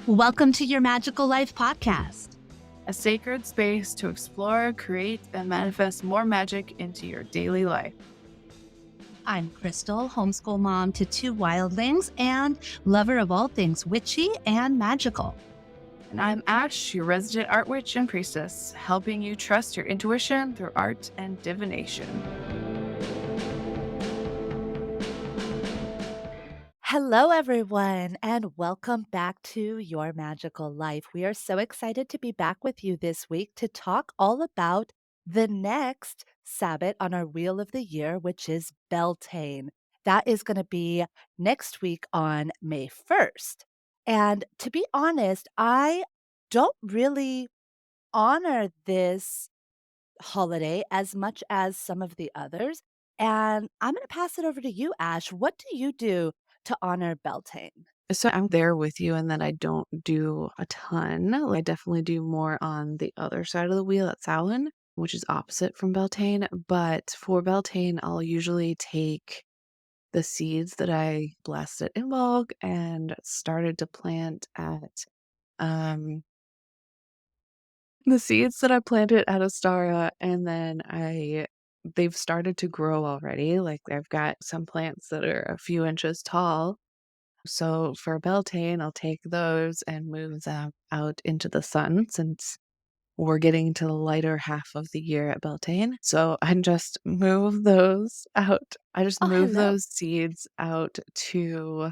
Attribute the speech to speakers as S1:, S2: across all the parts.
S1: Welcome to your Magical Life podcast.
S2: A sacred space to explore, create, and manifest more magic into your daily life.
S1: I'm Crystal, homeschool mom to two wildlings and lover of all things witchy and magical.
S2: And I'm Ash, your resident art witch and priestess, helping you trust your intuition through art and divination.
S3: Hello, everyone, and welcome back to Your Magical Life. We are so excited to be back with you this week to talk all about the next Sabbath on our Wheel of the Year, which is Beltane. That is going to be next week on May 1st. And to be honest, I don't really honor this holiday as much as some of the others. And I'm going to pass it over to you, Ash. What do you do to honor Beltane?
S2: So I'm there with you in that I don't do a ton. I definitely do more on the other side of the wheel at Samhain, which is opposite from Beltane. But for Beltane, I'll usually take the seeds that I blasted in bulk and started to plant at the seeds that I planted at Ostara, and then they've started to grow already. Like I've got some plants that are a few inches tall. So for Beltane, I'll take those and move them out into the sun since we're getting to the lighter half of the year at Beltane. So I just move those out. I just
S3: Oh,
S2: move
S3: hello.
S2: those seeds out to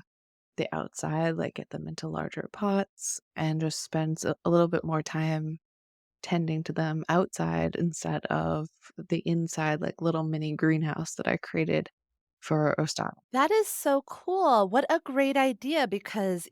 S2: the outside, like get them into larger pots and just spend a little bit more time tending to them outside instead of the inside, like little mini greenhouse that I created for Ostara.
S3: That is so cool. What a great idea because,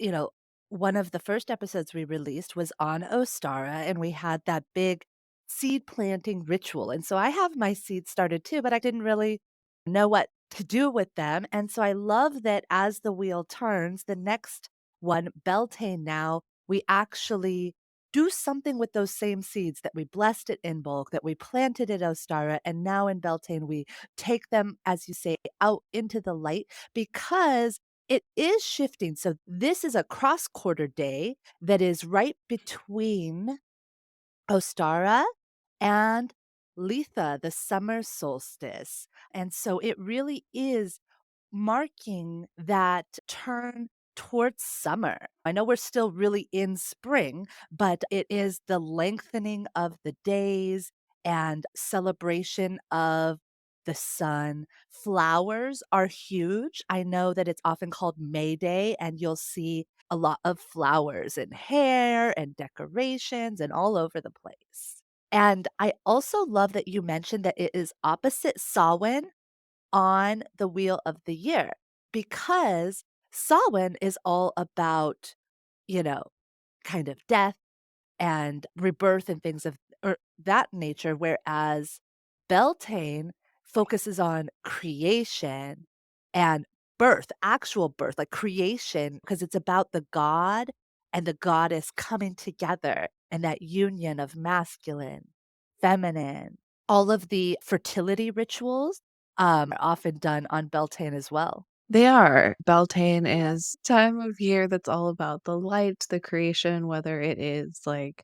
S3: one of the first episodes we released was on Ostara and we had that big seed planting ritual. And so I have my seeds started too, but I didn't really know what to do with them. And so I love that as the wheel turns, the next one, Beltane now, we actually do something with those same seeds that we blessed it in bulk, that we planted at Ostara, and now in Beltane we take them, as you say, out into the light because it is shifting. So this is a cross quarter day that is right between Ostara and Letha, the summer solstice. And so it really is marking that turn towards summer. I know we're still really in spring, but it is the lengthening of the days and celebration of the sun. Flowers are huge. I know that it's often called May Day, and you'll see a lot of flowers and hair and decorations and all over the place. And I also love that you mentioned that it is opposite Samhain on the wheel of the year because Samhain is all about, you know, kind of death and rebirth and things of or that nature, whereas Beltane focuses on creation and birth, actual birth, like creation, because it's about the god and the goddess coming together and that union of masculine, feminine. All of the fertility rituals are often done on Beltane as well.
S2: They are. Beltane is time of year that's all about the light, the creation, whether it is like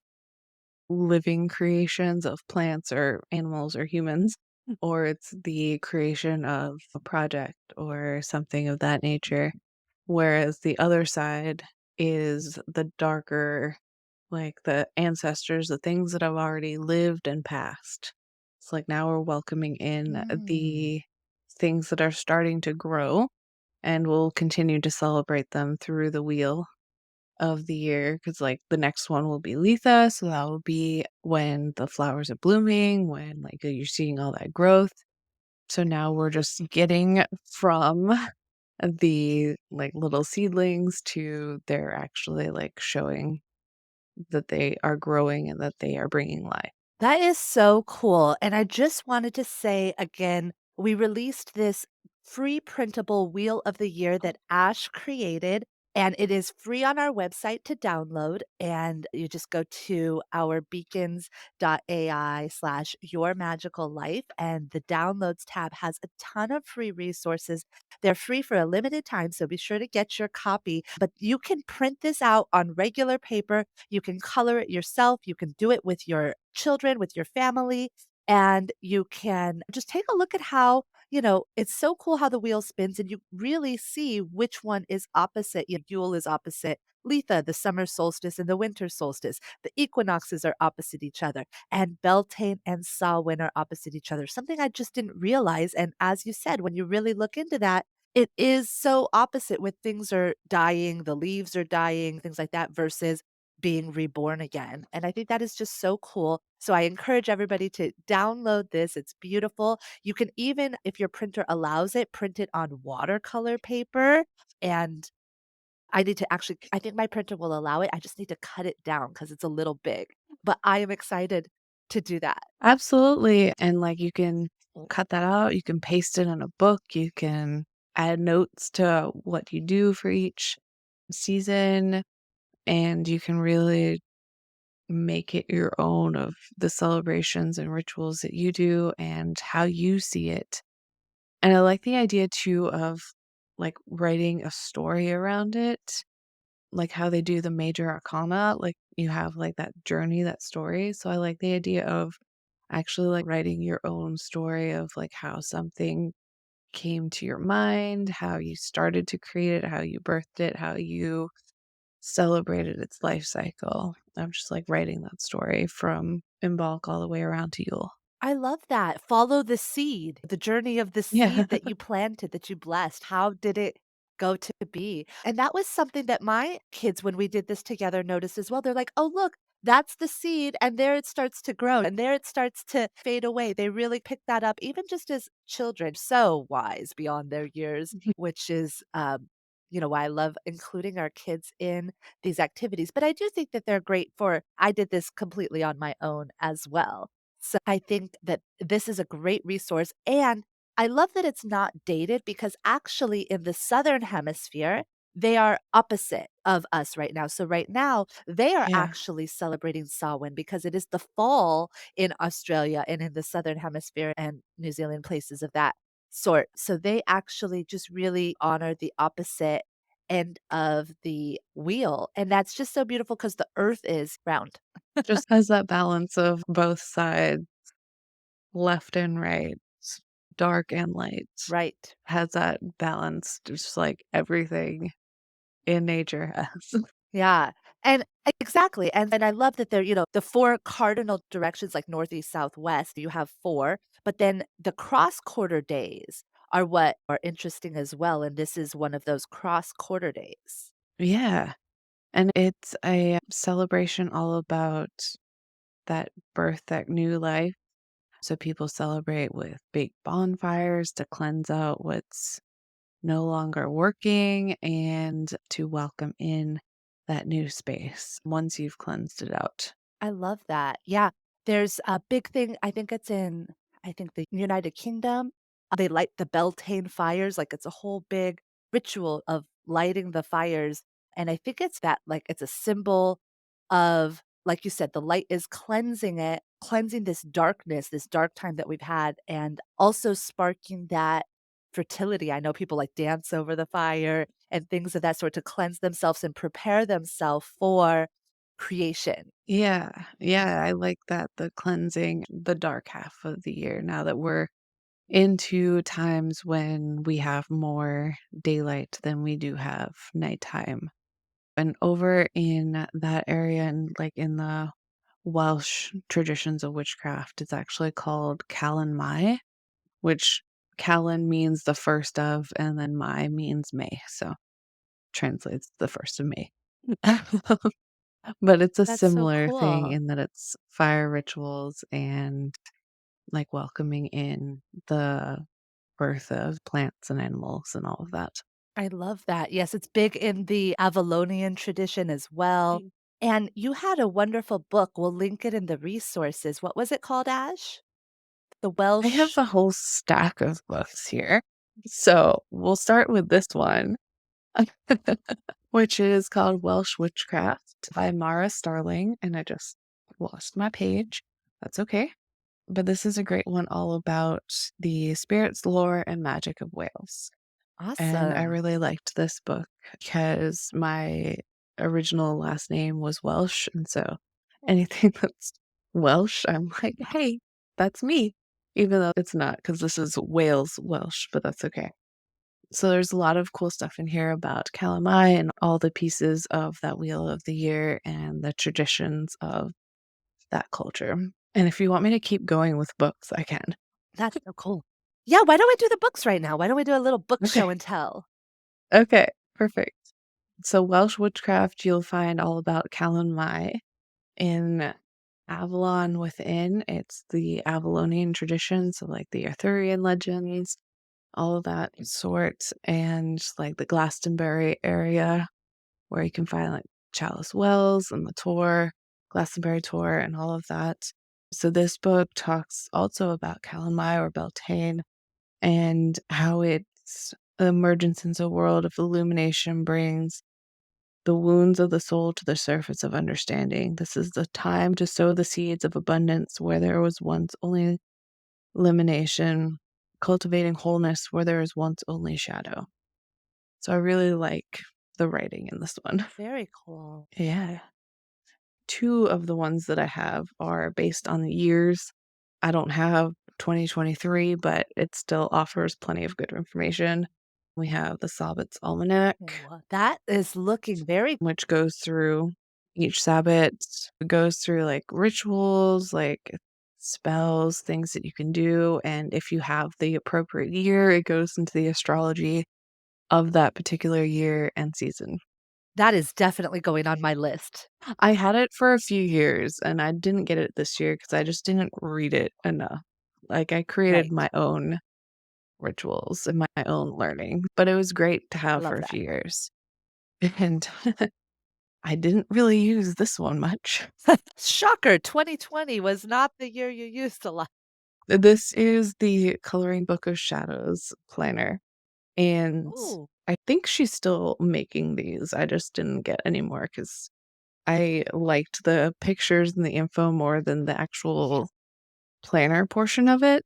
S2: living creations of plants or animals or humans, or it's the creation of a project or something of that nature. Whereas the other side is the darker, like the ancestors, the things that have already lived and passed. It's like now we're welcoming in
S3: Mm.
S2: the things that are starting to grow, and we'll continue to celebrate them through the wheel of the year because like the next one will be Letha, so that will be when the flowers are blooming, when like you're seeing all that growth. So now we're just getting from the like little seedlings to they're actually like showing that they are growing and that they are bringing life.
S3: That is so cool. And I just wanted to say again, we released this free printable Wheel of the Year that Ash created. And it is free on our website to download. And you just go to our beacons.ai/your magical life. And the downloads tab has a ton of free resources. They're free for a limited time. So be sure to get your copy. But you can print this out on regular paper. You can color it yourself. You can do it with your children, with your family. And you can just take a look at how it's so cool how the wheel spins and you really see which one is opposite. Yule is opposite Letha, the summer solstice and the winter solstice. The equinoxes are opposite each other. And Beltane and Samhain are opposite each other. Something I just didn't realize. And as you said, when you really look into that, it is so opposite with things are dying, the leaves are dying, things like that, versus being reborn again. And I think that is just so cool. So I encourage everybody to download this. It's beautiful. You can even, if your printer allows it, print it on watercolor paper. And I need to actually, I think my printer will allow it. I just need to cut it down because it's a little big. But I am excited to do that.
S2: Absolutely. And like you can cut that out, you can paste it in a book, you can add notes to what you do for each season, and you can really make it your own of the celebrations and rituals that you do and how you see it. And I like the idea too of like writing a story around it, like how they do the major arcana, like you have like that journey, that story. So I like the idea of actually like writing your own story of like how something came to your mind, how you started to create it, how you birthed it, how you celebrated its life cycle. I'm just like writing that story from Imbolc all the way around to Yule.
S3: I love that. Follow the seed, the journey of the
S2: Yeah.
S3: seed that you planted, that you blessed. How did it go to be? And that was something that my kids, when we did this together, noticed as well. They're like, oh, look, that's the seed. And there it starts to grow and there it starts to fade away. They really picked that up, even just as children, so wise beyond their years, which is, why I love including our kids in these activities. But I do think that they're great for, I did this completely on my own as well. So I think that this is a great resource. And I love that it's not dated because actually in the Southern Hemisphere, they are opposite of us right now. So right now, they are
S2: Yeah.
S3: actually celebrating Samhain because it is the fall in Australia and in the Southern Hemisphere and New Zealand, places of that sort. So they actually just really honor the opposite end of the wheel. And that's just so beautiful because the earth is round.
S2: Just has that balance of both sides, left and right, dark and light.
S3: Right.
S2: Has that balance, just like everything in nature has.
S3: Yeah. And exactly. And then I love that they're, the four cardinal directions like northeast, southwest, you have four, but then the cross quarter days are what are interesting as well. And this is one of those cross quarter days.
S2: Yeah. And it's a celebration all about that birth, that new life. So people celebrate with big bonfires to cleanse out what's no longer working and to welcome in that new space once you've cleansed it out.
S3: I love that. Yeah. There's a big thing. I think the United Kingdom, they light the Beltane fires. Like it's a whole big ritual of lighting the fires. And I think it's that, like, it's a symbol of, like you said, the light is cleansing it, cleansing this darkness, this dark time that we've had, and also sparking that fertility. I know people like dance over the fire and things of that sort to cleanse themselves and prepare themselves for creation.
S2: Yeah. Yeah. I like that. The cleansing, the dark half of the year, now that we're into times when we have more daylight than we do have nighttime. And over in that area and like in the Welsh traditions of witchcraft, it's actually called Callan Mai, which Callan means the first of, and then Mai means May. So translates the first of May. But it's a
S3: That's so
S2: similar thing
S3: cool.
S2: in that it's fire rituals and like welcoming in the birth of plants and animals and all of that.
S3: I love that. Yes, it's big in the Avalonian tradition as well.
S2: Mm.
S3: And you had a wonderful book. We'll link it in the resources. What was it called, Ash? The
S2: I have
S3: Welsh.
S2: a whole stack of books here. So we'll start with this one. which is called Welsh Witchcraft by Mara Starling, and I just lost my page. That's okay. But this is a great one all about the spirits, lore, and magic of Wales. And I
S3: Awesome.
S2: really liked this book because my original last name was Welsh. And so anything that's Welsh, I'm like, hey, that's me. Even though it's not, because this is Wales Welsh, but that's okay. So there's a lot of cool stuff in here about Calamai and all the pieces of that Wheel of the Year and the traditions of that culture. And if you want me to keep going with books, I can.
S3: That's so cool. Yeah, why don't we do the books right now? Why don't we do a little book
S2: Okay.
S3: show and tell?
S2: Okay. Perfect. So Welsh witchcraft, you'll find all about Calanmai in Avalon Within. It's the Avalonian tradition, so like the Arthurian legends, all of that sort, and like the Glastonbury area where you can find like Chalice Wells and the Tor, Glastonbury Tor, and all of that. So this book talks also about Calanmai or Beltane and how its emergence into a world of illumination brings the wounds of the soul to the surface of understanding. This is the time to sow the seeds of abundance where there was once only elimination, cultivating wholeness where there was once only shadow. So I really like the writing in this one.
S3: Very cool.
S2: Yeah. Two of the ones that I have are based on the years. I don't have 2023, but it still offers plenty of good information. We have the Sabbath's Almanac,
S3: That is looking very
S2: which goes through each Sabbath, goes through like rituals, like spells, things that you can do. And if you have the appropriate year, it goes into the astrology of that particular year and season.
S3: that is definitely going on my list.
S2: I had it for a few years and I didn't get it this year because I just didn't read it enough. Like I created
S3: Right.
S2: my own rituals and my own learning, but it was great to
S3: I
S2: have for
S3: love
S2: a
S3: that.
S2: few years. And I didn't really use this one much.
S3: Shocker, 2020 was not the year you used to like.
S2: This is the Coloring Book of Shadows planner, and
S3: Ooh.
S2: I think she's still making these. I just didn't get any more because I liked the pictures and the info more than the actual planner portion of it.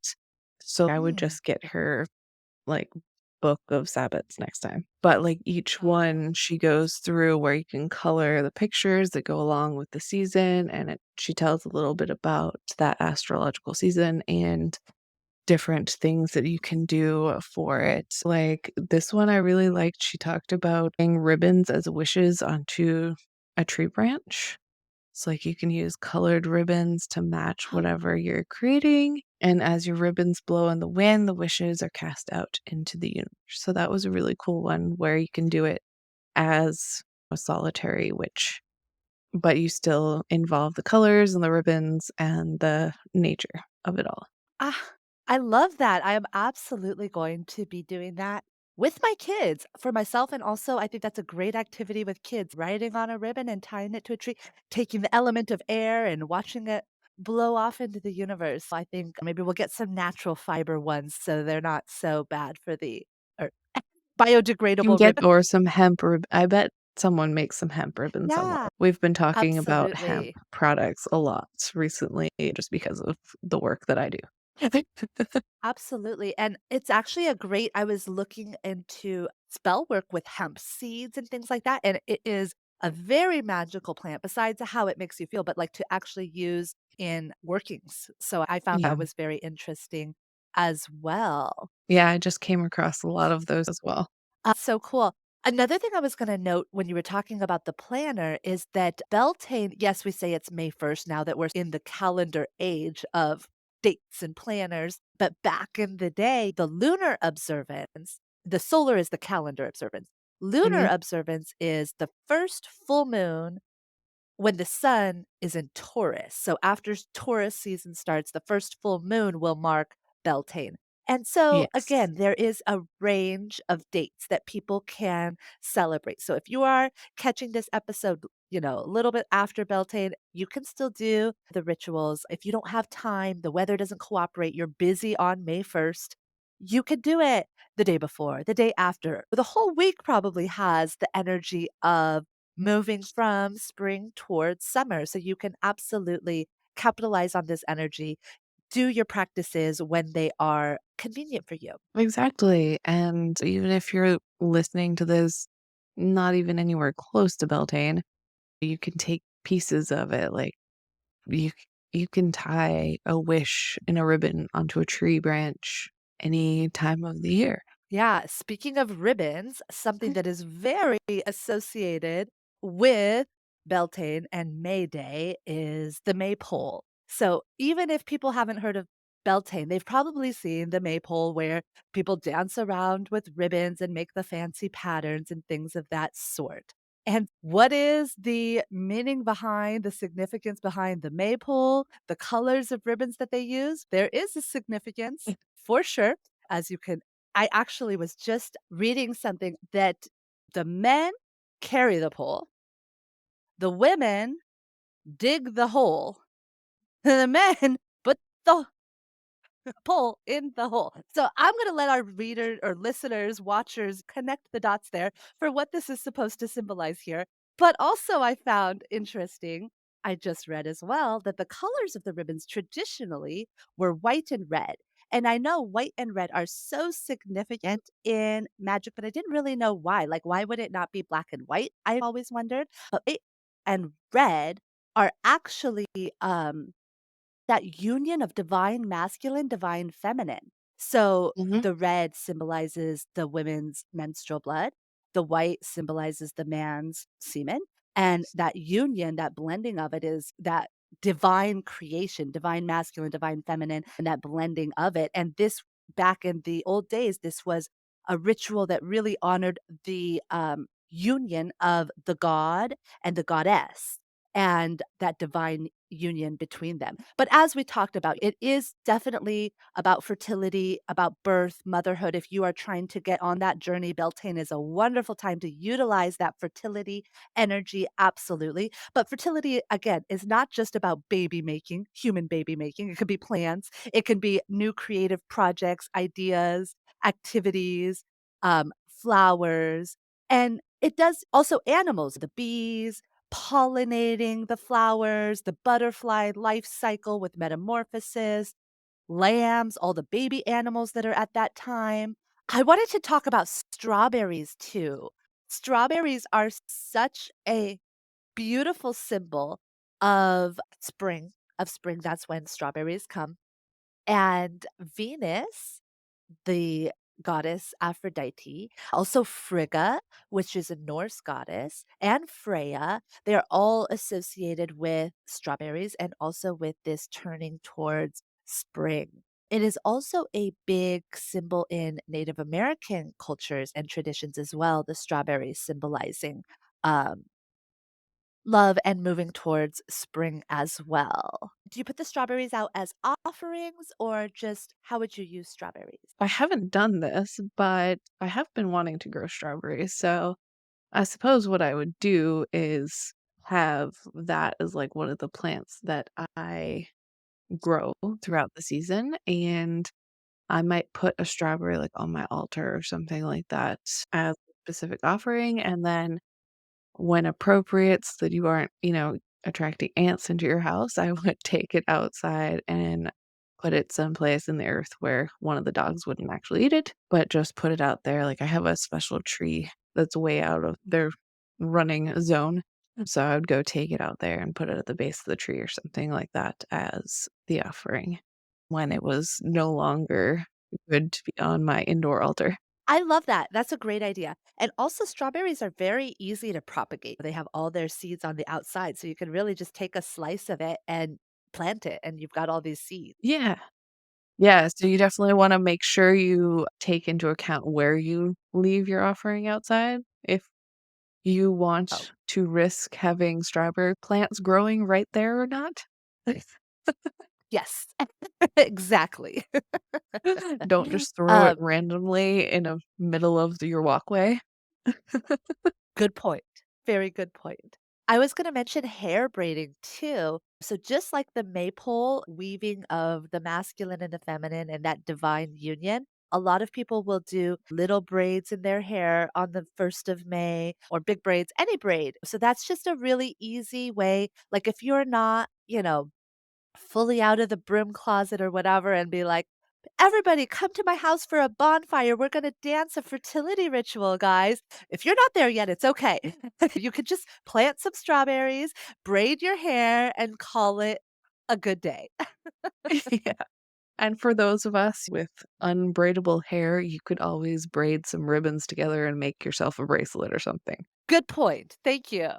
S2: So I would
S3: Mm.
S2: just get her like book of Sabbats next time. But like each
S3: Got it.
S2: one she goes through where you can color the pictures that go along with the season and she tells a little bit about that astrological season and different things that you can do for it. Like this one I really liked. She talked about hanging ribbons as wishes onto a tree branch. So, like, you can use colored ribbons to match whatever you're creating. And as your ribbons blow in the wind, the wishes are cast out into the universe. So, that was a really cool one where you can do it as a solitary witch, but you still involve the colors and the ribbons and the nature of it all.
S3: Ah, I love that. I am absolutely going to be doing that with my kids. For myself, and also I think that's a great activity with kids, writing on a ribbon and tying it to a tree, taking the element of air and watching it blow off into the universe. I think maybe we'll get some natural fiber ones so they're not so bad for the or
S2: You can
S3: biodegradable
S2: get
S3: ribbon.
S2: or some I bet someone makes some hemp ribbons somewhere.
S3: Yeah,
S2: We've been talking about hemp
S3: absolutely.
S2: products a lot recently just because of the work that I do.
S3: Absolutely, and it's actually a great I was looking into spell work with hemp seeds and things like that, and it is a very magical plant besides how it makes you feel, but, like, to actually use in workings, so I found
S2: Yeah.
S3: that was very interesting as well.
S2: Yeah, I just came across a lot of those as well.
S3: So cool. Another thing I was gonna note when you were talking about the planner is that Beltane, yes, we say it's May 1st now that we're in the calendar age of dates and planners, but back in the day, the lunar observance, the solar is the calendar observance. Lunar
S2: Mhm.
S3: observance is the first full moon when the sun is in Taurus. So after Taurus season starts, the first full moon will mark Beltane. And so
S2: Yes.
S3: again, there is a range of dates that people can celebrate. So if you are catching this episode, a little bit after Beltane, you can still do the rituals. If you don't have time, the weather doesn't cooperate, you're busy on May 1st, you could do it. the day before, the day after. The whole week probably has the energy of moving from spring towards summer. So you can absolutely capitalize on this energy, do your practices when they are convenient for you.
S2: Exactly, and even if you're listening to this not even anywhere close to Beltane, you can take pieces of it, like, you can tie a wish in a ribbon onto a tree branch any time of the year.
S3: Yeah, speaking of ribbons, something that is very associated with Beltane and May Day is the Maypole. So even if people haven't heard of Beltane, they've probably seen the Maypole where people dance around with ribbons and make the fancy patterns and things of that sort. And what is the meaning behind the significance behind the Maypole, the colors of ribbons that they use? There is a significance for sure, as you can I actually was just reading something that the men carry the pole, the women dig the hole, the men put the pole in the hole. So I'm going to let our reader or listeners, watchers connect the dots there for what this is supposed to symbolize here. But also, I found interesting, I just read as well, that the colors of the ribbons traditionally were white and red. And I know white and red are so significant in magic, but I didn't really know why. Like, why would it not be black and white? I always wondered. But it and red are actually that union of divine masculine, divine feminine. So
S2: Mhm.
S3: the red symbolizes the women's menstrual blood, the white symbolizes the man's semen. And that union, that blending of it is that divine creation, divine masculine, divine feminine, and that blending of it. And this, back in the old days, this was a ritual that really honored the union of the god and the goddess and that divine union between them. But as we talked about, it is definitely about fertility, about birth, motherhood. If you are trying to get on that journey, Beltane is a wonderful time to utilize that fertility energy, absolutely. But fertility, again, is not just about baby making, human baby making. It could be plants, it can be new creative projects, ideas, activities, flowers. And it does also animals, the bees, pollinating the flowers, the butterfly life cycle with metamorphosis, lambs, all the baby animals that are at that time. I wanted to talk about strawberries too. Strawberries are such a beautiful symbol of spring, of spring. That's when strawberries come. And Venus, the goddess Aphrodite, also Frigga, which is a Norse goddess, and Freya. They're all associated with strawberries and also with this turning towards spring. It is also a big symbol in Native American cultures and traditions as well, the strawberry symbolizing um, love and moving towards spring as well. Do you put the strawberries out as offerings or just how would you use strawberries?
S2: I haven't done this, but I have been wanting to grow strawberries, so I suppose what I would do is have that as, like, one of the plants that I grow throughout the season, and I might put a strawberry, like, on my altar or something like that as a specific offering, and then when appropriate so that you aren't, attracting ants into your house, I would take it outside and put it someplace in the earth where one of the dogs wouldn't actually eat it, but just put it out there. Like I have a special tree that's way out of their running zone. So I would go take it out there and put it at the base of the tree or something like that as the offering when it was no longer good to be on my indoor altar.
S3: I love that. That's a great idea. And also, strawberries are very easy to propagate. They have all their seeds on the outside. So you can really just take a slice of it and plant it, and you've got all these seeds.
S2: Yeah. Yeah, so you definitely wanna make sure you take into account where you leave your offering outside. If you
S3: Oh,
S2: want to risk having strawberry plants growing right there or not.
S3: yes, exactly.
S2: Don't just throw it
S3: um,
S2: randomly in a middle of your walkway.
S3: Good point. Very good point. I was going to mention hair braiding too. So, just like the maypole weaving of the masculine and the feminine and that divine union, A lot of people will do little braids in their hair on the 1st of May or big braids, any braid. So that's just a really easy way. Like if you're not, fully out of the broom closet or whatever and be like, everybody come to my house for a bonfire. We're going to dance a fertility ritual, guys. If you're not there yet, it's okay. You could just plant some strawberries, braid your hair, and call it a good day.
S2: Yeah. And for those of us with unbraidable hair, you could always braid some ribbons together and make yourself a bracelet or something.
S3: Good point. Thank you.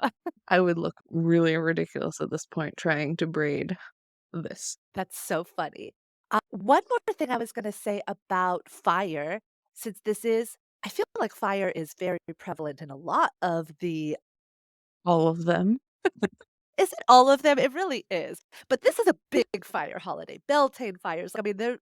S2: I would look really ridiculous at this point trying to braid this.
S3: That's so funny. One more thing I was going to say about fire, since I feel like fire is very prevalent in a lot of the,
S2: All of them.
S3: is it all of them? It really is. But this is a big fire holiday. Beltane fires. I mean, they're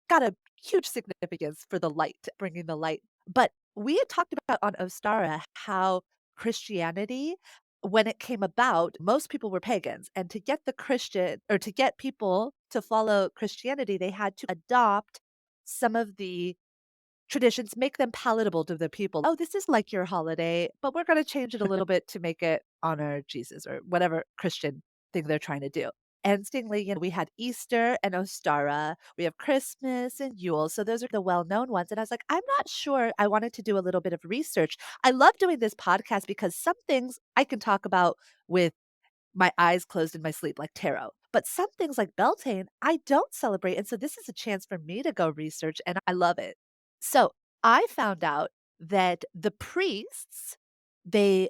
S3: got a huge significance for the light, bringing the light. But we had talked about on Ostara how Christianity, when it came about, most people were pagans. And to get the Christian or to get people to follow Christianity, they had to adopt some of the traditions, make them palatable to the people. Oh, this is like your holiday, but we're going to change it a little bit to make it honor Jesus or whatever Christian thing they're trying to do. And interestingly, we had Easter and Ostara. We have Christmas and Yule. So those are the well-known ones. And I was like, I'm not sure. I wanted to do a little bit of research. I love doing this podcast because some things I can talk about with my eyes closed in my sleep, like tarot. But some things like Beltane, I don't celebrate. And so this is a chance for me to go research, and I love it. So I found out that the priests, they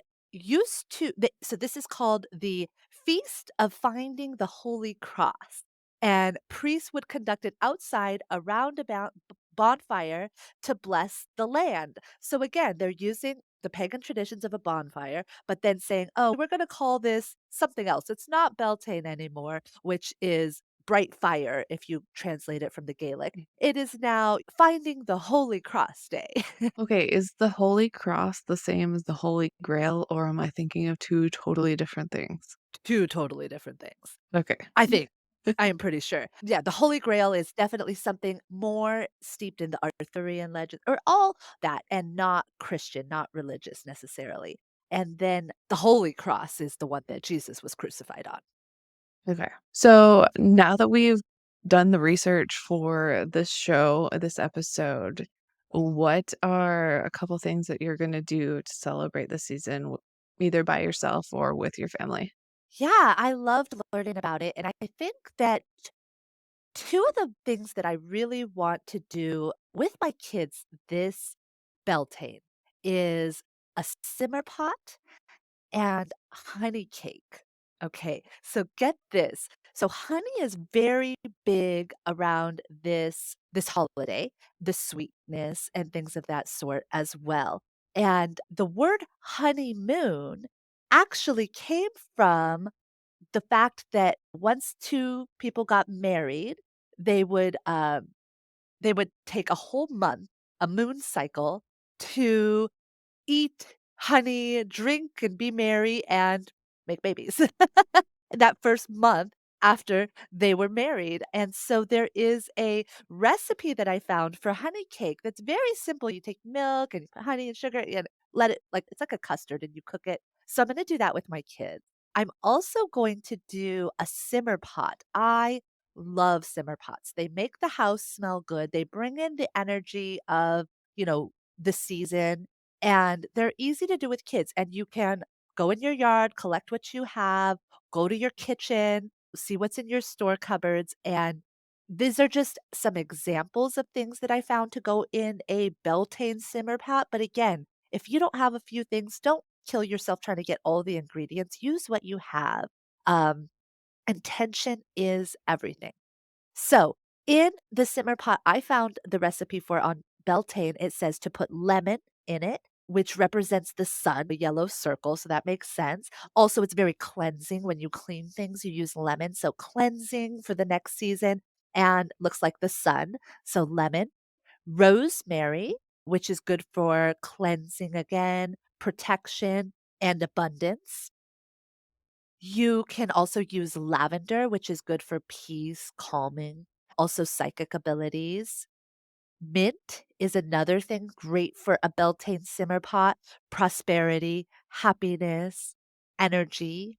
S3: so this is called the Feast of Finding the Holy Cross. And priests would conduct it outside around about bonfire to bless the land. So again, they're using the pagan traditions of a bonfire, but then saying, oh, we're going to call this something else. It's not Beltane anymore, which is bright fire if you translate it from the Gaelic. It is now Finding the Holy Cross Day.
S2: Okay, is the Holy Cross the same as the Holy Grail, or am I thinking of two totally different things?
S3: Two totally different things.
S2: Okay.
S3: I think. I am pretty sure. Yeah, the Holy Grail is definitely something more steeped in the Arthurian legend or all that and not Christian, not religious necessarily. And then the Holy Cross is the one that Jesus was crucified on.
S2: Okay. So now that we've done the research for this show, this episode, what are a couple things that you're going to do to celebrate the season, either by yourself or with your family?
S3: Yeah, I loved learning about it. And I think that two of the things that I really want to do with my kids this Beltane is a simmer pot and honey cake. Okay, so get this. So honey is very big around this holiday, the sweetness and things of that sort as well. And the word honeymoon actually came from the fact that once two people got married, they would they would take a whole month, a moon cycle, to eat honey, drink, and be merry, and make babies that first month after they were married. And so there is a recipe that I found for honey cake that's very simple. You take milk and you put honey and sugar and let it like it's like a custard and you cook it. So I'm going to do that with my kids. I'm also going to do a simmer pot. I love simmer pots. They make the house smell good. They bring in the energy of, the season and they're easy to do with kids. And you can go in your yard, collect what you have, go to your kitchen, see what's in your store cupboards. And these are just some examples of things that I found to go in a Beltane simmer pot. But again, if you don't have a few things, don't kill yourself trying to get all the ingredients. Use what you have. Um, Intention is everything. So, in the simmer pot, I found the recipe for on Beltane. It says to put lemon in it, which represents the sun, a yellow circle. So that makes sense. Also, it's very cleansing. When you clean things, you use lemon. So, cleansing for the next season and looks like the sun. So, lemon, rosemary, which is good for cleansing again, protection, and abundance. You can also use lavender, which is good for peace, calming, also psychic abilities. Mint is another thing great for a Beltane simmer pot. Prosperity, happiness, energy.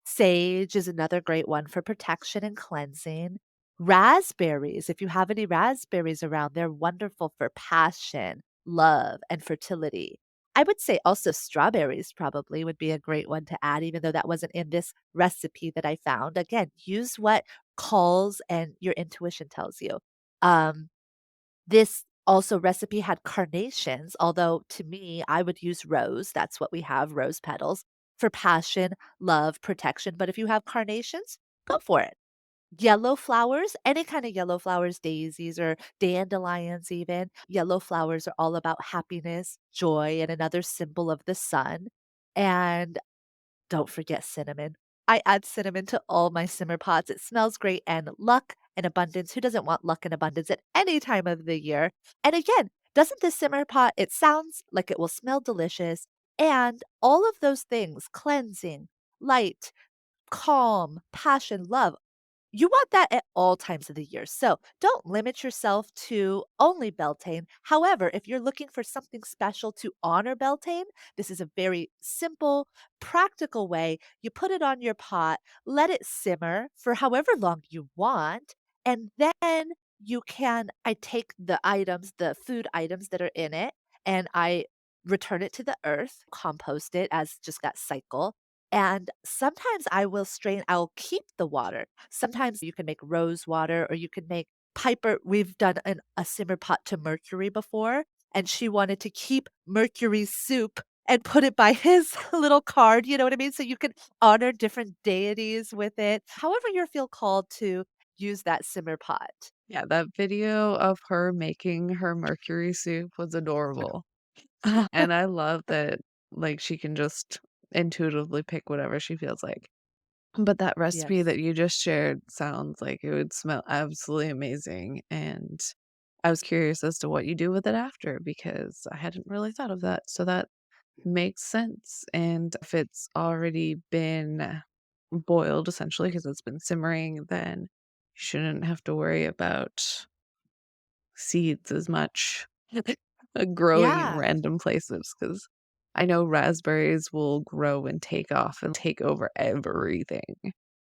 S3: Sage is another great one for protection and cleansing. Raspberries, if you have any raspberries around, they're wonderful for passion, love, and fertility. I would say also strawberries probably would be a great one to add, even though that wasn't in this recipe that I found. Again, use what calls and your intuition tells you. Um, this also recipe had carnations, although to me, I would use rose. That's what we have, rose petals for passion, love, protection. But if you have carnations, go for it. Yellow flowers, any kind of yellow flowers, daisies or dandelions, even. Yellow flowers are all about happiness, joy, and another symbol of the sun. And don't forget cinnamon. I add cinnamon to all my simmer pots. It smells great and luck and abundance. Who doesn't want luck and abundance at any time of the year? And again, doesn't this simmer pot, it sounds like it will smell delicious. And all of those things, cleansing, light, calm, passion, love, you want that at all times of the year. So don't limit yourself to only Beltane. However, if you're looking for something special to honor Beltane, this is a very simple, practical way. You put it on your pot, let it simmer for however long you want, and then I take the items, the food items that are in it, and I return it to the earth, compost it as just that cycle. And sometimes I'll keep the water. Sometimes you can make rose water or you can make Piper. We've done a simmer pot to Mercury before, and she wanted to keep Mercury's soup and put it by his little card. You know what I mean? So you can honor different deities with it, however you feel called to use that simmer pot.
S2: Yeah, that video of her making her mercury soup was adorable. And I love that, like, she can just intuitively pick whatever she feels like. But that recipe
S3: Yes.
S2: that you just shared sounds like it would smell absolutely amazing, and I was curious as to what you do with it after because I hadn't really thought of that, so that makes sense, and if it's already been boiled essentially because 'cause it's been simmering, then you shouldn't have to worry about seeds as much growing in
S3: Yeah.
S2: random places because I know raspberries will grow and take off and take over everything.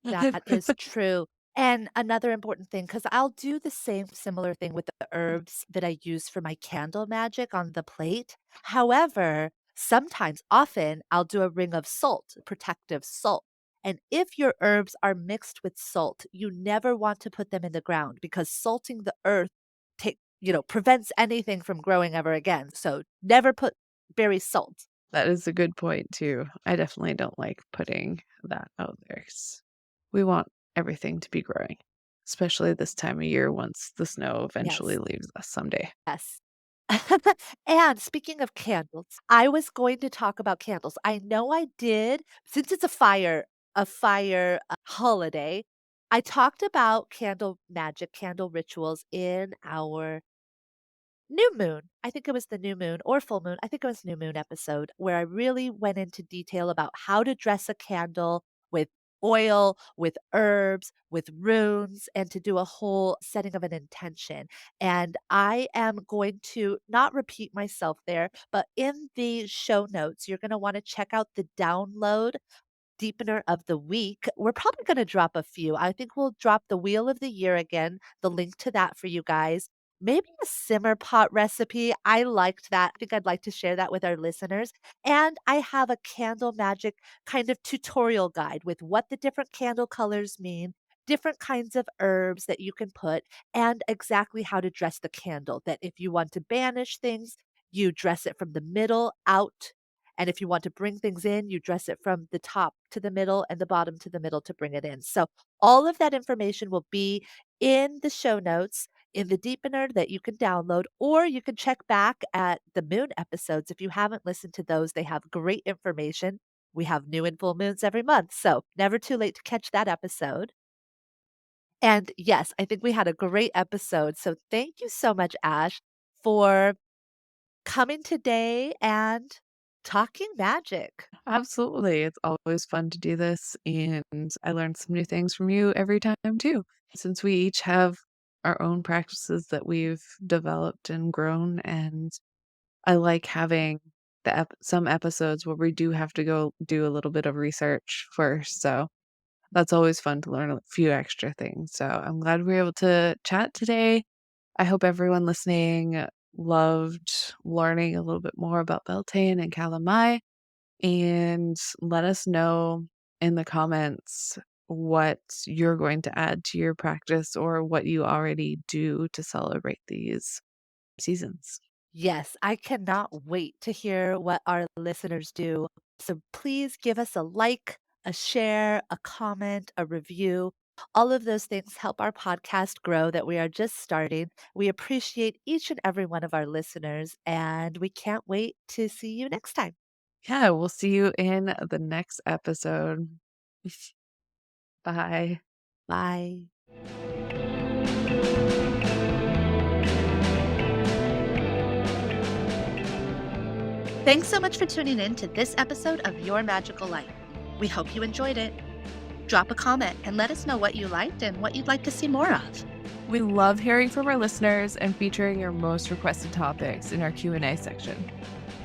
S3: That is true. And another important thing, because I'll do the same similar thing with the herbs that I use for my candle magic on the plate. However, sometimes, often, I'll do a ring of salt, protective salt. And if your herbs are mixed with salt, you never want to put them in the ground because salting the earth prevents anything from growing ever again. So never put berry salt.
S2: That is a good point too. I definitely don't like putting that out there 'cause we want everything to be growing, especially this time of year once the snow eventually
S3: Yes.
S2: leaves us someday.
S3: Yes. And speaking of candles, I was going to talk about candles. I know I did, since it's a fire holiday. I talked about candle magic, candle rituals in our new moon. I think it was the new moon or full moon. I think it was new moon episode where I really went into detail about how to dress a candle with oil, with herbs, with runes, and to do a whole setting of an intention. And I am going to not repeat myself there, but in the show notes, you're going to want to check out the download deepener of the week. We're probably going to drop a few. I think we'll drop the wheel of the year again, the link to that for you guys. Maybe a simmer pot recipe. I liked that. I think I'd like to share that with our listeners. And I have a candle magic kind of tutorial guide with what the different candle colors mean, different kinds of herbs that you can put, and exactly how to dress the candle. That if you want to banish things, you dress it from the middle out, and if you want to bring things in, you dress it from the top to the middle and the bottom to the middle to bring it in. So, all of that information will be in the show notes in the deepener that you can download, or you can check back at the moon episodes. If you haven't listened to those, they have great information. We have new and full moons every month. So, never too late to catch that episode. And yes, I think we had a great episode. So, thank you so much, Ash, for coming today and talking magic.
S2: Absolutely. It's always fun to do this, and I learn some new things from you every time too. Since we each have our own practices that we've developed and grown. And I like having some episodes where we do have to go do a little bit of research first. So that's always fun to learn a few extra things. So I'm glad we were able to chat today. I hope everyone listening loved learning a little bit more about Beltane and Calamai. And let us know in the comments what you're going to add to your practice or what you already do to celebrate these seasons.
S3: Yes, I cannot wait to hear what our listeners do. So please give us a like, a share, a comment, a review. All of those things help our podcast grow that we are just starting. We appreciate each and every one of our listeners, and we can't wait to see you next time.
S2: Yeah, we'll see you in the next episode. Bye.
S3: Bye.
S1: Thanks so much for tuning in to this episode of Your Magical Life. We hope you enjoyed it. Drop a comment and let us know what you liked and what you'd like to see more of.
S2: We love hearing from our listeners and featuring your most requested topics in our Q&A section.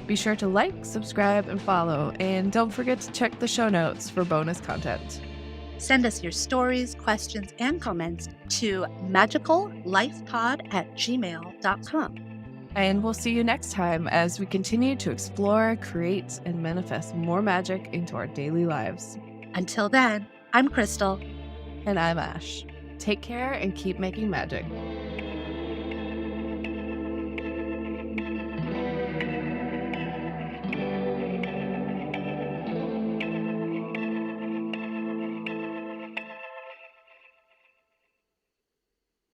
S2: Be sure to like, subscribe, and follow, and don't forget to check the show notes for bonus content.
S1: Send us your stories, questions, and comments to magicallifepod@gmail.com.
S2: And we'll see you next time as we continue to explore, create, and manifest more magic into our daily lives.
S1: Until then, I'm Crystal.
S2: And I'm Ash. Take care and keep making magic.